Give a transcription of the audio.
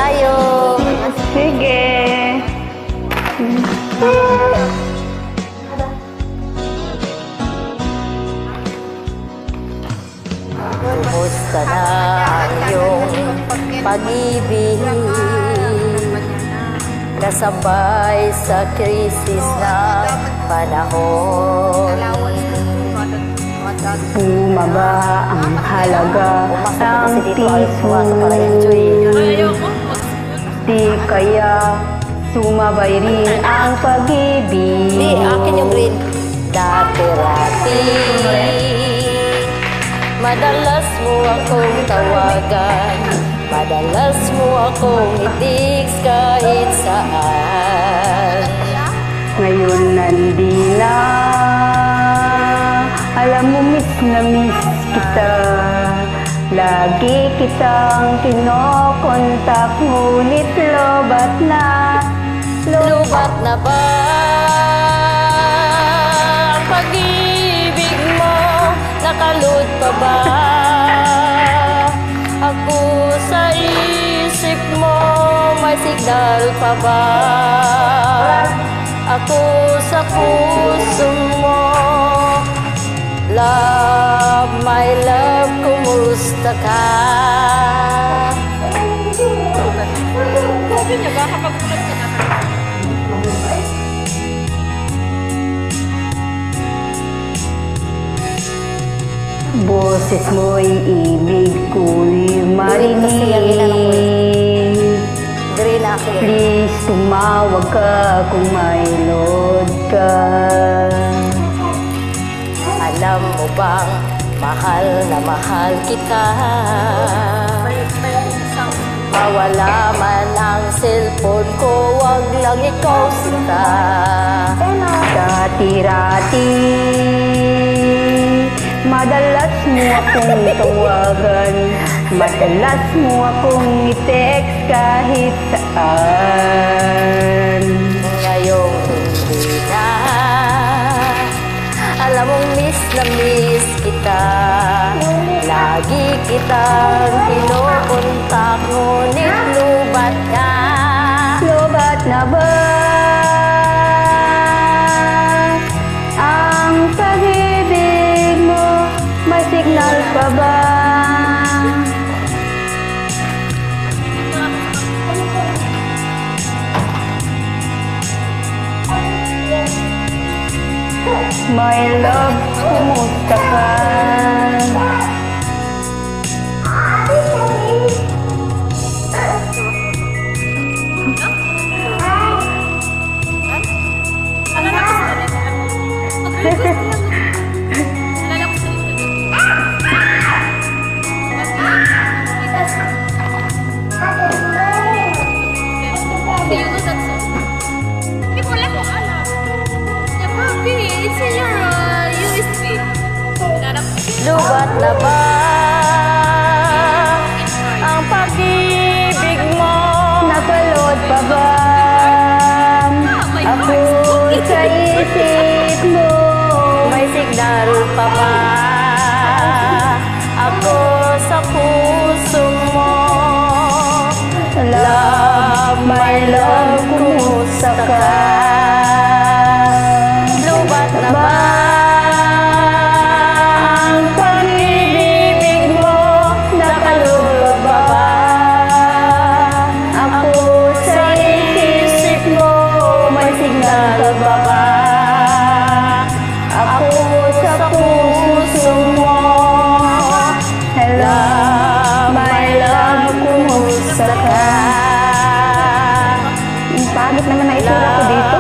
tayo. Sige. Kumusta na ang iyong pag-ibig? Kasabay sa krisis na panahon. Bumaba ang halaga ng piso. Di kaya sumabay rin ang pag-ibig. Di, akin yung green. Dati-rati, madalas mo akong tawagan, madalas mo akong i-text kahit saan. Ngayon nandi na, alam mo miss na miss kita. Lagi kitang kinokontak, ngunit lobat na. Lubat na ba ang pag-ibig mo? Nakalud pa ba ako sa isip mo? May signal pa ba ako sa puso mo? Love, my love, kumusta ka? Sabi niya, baka magulat ka na. Boses mo'y ibig ko'y marinig. Green akin. Please, tumawag ka kung may load ka. Alam mo bang mahal na mahal kita? Mawala man ang cellphone ko, wag lang ikaw sinta. Dati-rati, madalas mo akong tawagan, madalas mo akong i-text kahit saan. Ngayong hindi na, alam mong miss na miss kita. Lagi kitang kinukontak, ngunit lubat ka. Lobat na ba ang pag-ibig mo? May signal pa ba? My love, kumusta ka? Lubat na ba ang pag-ibig mo? Napalod pa ba ako sa isip mo? May signal pa ba ako sa puso mo? Love, my love, kumusta ka? Lubat na ba ang pag-ibig mo? Nakaloob pa ba ako sa isip mo? May signal pa ba ako sa puso mo? Hello, My love, kumusta ka? ang pangit naman na itsura ko dito.